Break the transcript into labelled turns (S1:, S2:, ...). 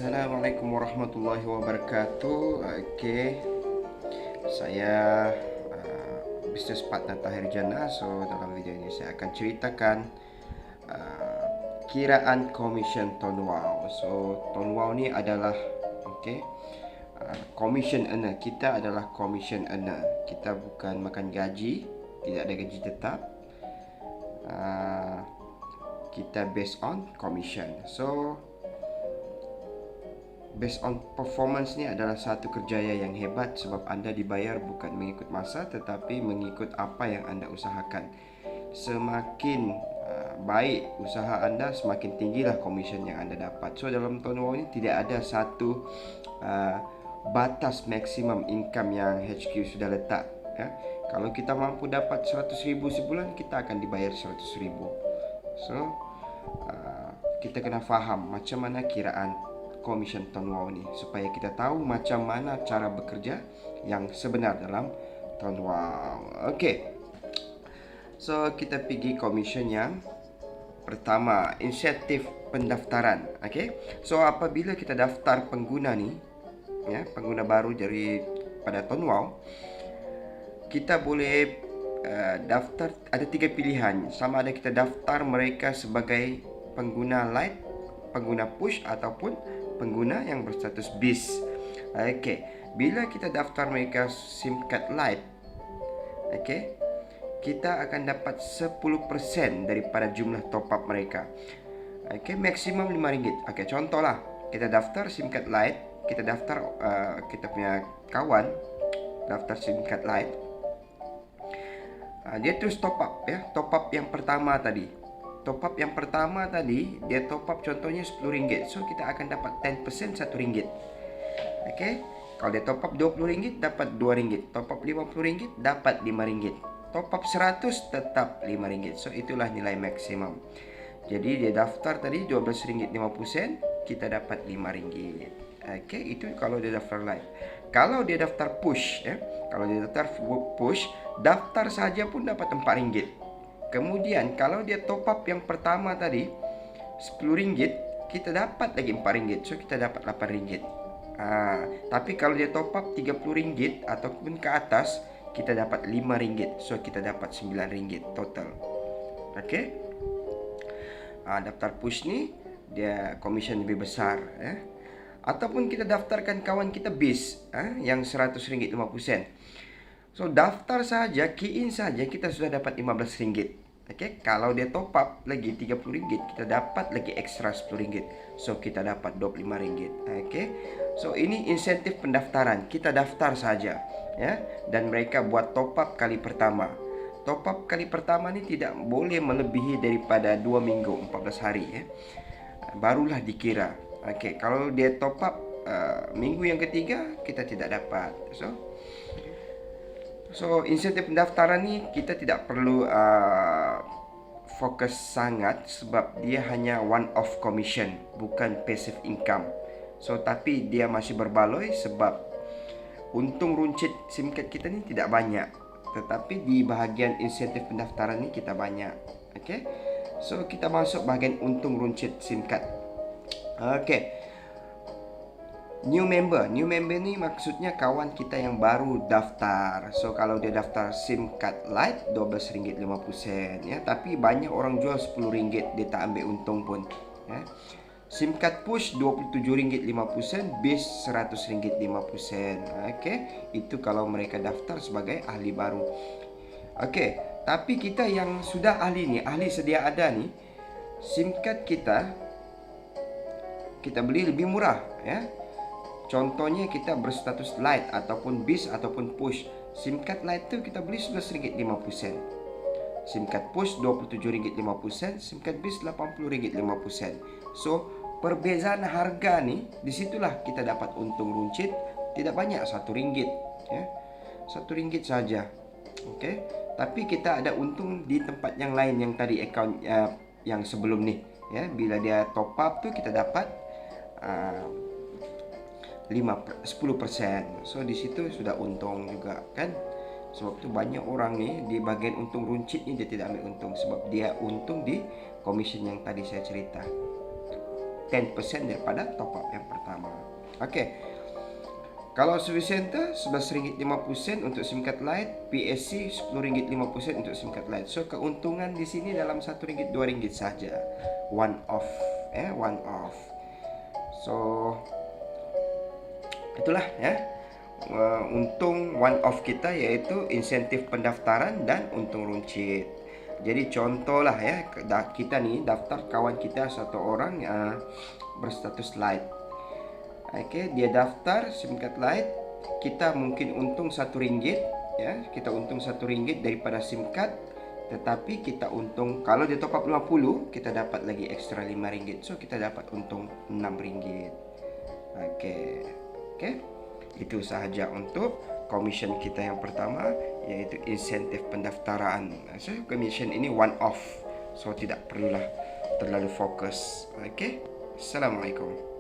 S1: Assalamualaikum warahmatullahi wabarakatuh. Saya bisnis partner Tahir Jannah. So dalam video ini saya akan ceritakan kiraan commission Tuan Wow. So Tuan Wow ni adalah commission earner. Kita adalah commission earner. Kita bukan makan gaji, tidak ada gaji tetap. Kita based on commission. So based on performance ni adalah satu kerjaya yang hebat sebab anda dibayar bukan mengikut masa tetapi mengikut apa yang anda usahakan. Semakin baik usaha anda, semakin tinggilah komisen yang anda dapat. So dalam Tuan Wow ini tidak ada satu batas maksimum income yang HQ sudah letak ya. Kalau kita mampu dapat 100,000 sebulan, kita akan dibayar 100,000. So kita kena faham macam mana kiraan komisen Tuan Wow ni supaya kita tahu macam mana cara bekerja yang sebenar dalam Tuan Wow. So kita pergi komisen yang pertama, insentif pendaftaran. So apabila kita daftar pengguna ni ya, pengguna baru dari pada Tuan Wow, kita boleh daftar. Ada 3 pilihan, sama ada kita daftar mereka sebagai pengguna light, pengguna push ataupun pengguna yang berstatus bis. Bila kita daftar mereka SIM card light, kita akan dapat 10% daripada jumlah top up mereka. Maksimum RM5. Contohlah, kita daftar SIM card light, kita daftar kita punya kawan daftar SIM card light. Dia terus top up ya, top up yang pertama tadi. Top up yang pertama tadi dia top up contohnya RM10. So kita akan dapat 10% RM1. Kalau dia top up RM20 dapat RM2. Top up RM50 dapat RM5. Top up RM100 tetap RM5. So itulah nilai maksimum. Jadi dia daftar tadi RM12.50, kita dapat RM5. Itu kalau dia daftar live. Kalau dia daftar push ya, kalau dia daftar push, daftar saja pun dapat RM4. Kemudian kalau dia top up yang pertama tadi RM10, kita dapat lagi RM4. So kita dapat RM8. Tapi kalau dia top up RM30 ataupun ke atas, kita dapat RM5. So kita dapat RM9 total. Daftar push ni dia komisen lebih besar ya. Ataupun kita daftarkan kawan kita bis yang RM100.50. So daftar saja, key in saja, kita sudah dapat RM15. Kalau dia top up lagi RM30, kita dapat lagi ekstra RM10. So kita dapat RM25. So ini insentif pendaftaran. Kita daftar saja ya, dan mereka buat top up kali pertama. Top up kali pertama ni tidak boleh melebihi daripada 2 minggu, 14 hari ya. Barulah dikira. Kalau dia top up minggu yang ketiga, kita tidak dapat. So insentif pendaftaran ni kita tidak perlu fokus sangat sebab dia hanya one off commission, bukan passive income. So tapi dia masih berbaloi sebab untung runcit SIM card kita ni tidak banyak, tetapi di bahagian insentif pendaftaran ni kita banyak. So kita masuk bahagian untung runcit SIM card. New member ni maksudnya kawan kita yang baru daftar. So kalau dia daftar SIM card light RM12.50 ya, tapi banyak orang jual RM10, dia tak ambil untung pun ya. SIM card push RM27.50, bis RM100.50. Itu kalau mereka daftar sebagai ahli baru. Tapi kita yang sudah ahli nih, ahli sedia ada nih, SIM card kita beli lebih murah ya. Contohnya kita berstatus light ataupun bis ataupun push. SIM card light tu kita beli RM11.50. SIM card push RM27.50, SIM card bis RM80.50. So perbezaan harga ni, disitulah kita dapat untung runcit. Tidak banyak, RM1 ya, RM1 saja. Tapi kita ada untung di tempat yang lain yang tadi account yang sebelum ni ya. Bila dia top up tu kita dapat 10%. So di situ sudah untung juga kan. Sebab tu banyak orang ni di bahagian untung runcit ni dia tidak ambil untung sebab dia untung di komisen yang tadi saya cerita. 10% daripada top up yang pertama. Okey. Kalau service center RM11.50 untuk SIM card Lite, PSC RM10.50 untuk SIM card Lite. So keuntungan di sini dalam RM1 RM2 saja. One off, one off. So itulah untung one off kita, iaitu insentif pendaftaran dan untung runcit. Jadi contohlah kita ni daftar kawan kita satu orang berstatus Lite. Okey, dia daftar SIM card Lite, kita mungkin untung RM1 kita untung RM1 daripada SIM card, tetapi kita untung kalau dia top up 50, kita dapat lagi ekstra RM5. So kita dapat untung RM6. Okey. Itu sahaja untuk komisen kita yang pertama, iaitu insentif pendaftaran. So komisen ini one off, so tidak perlulah terlalu fokus. Okey. Assalamualaikum.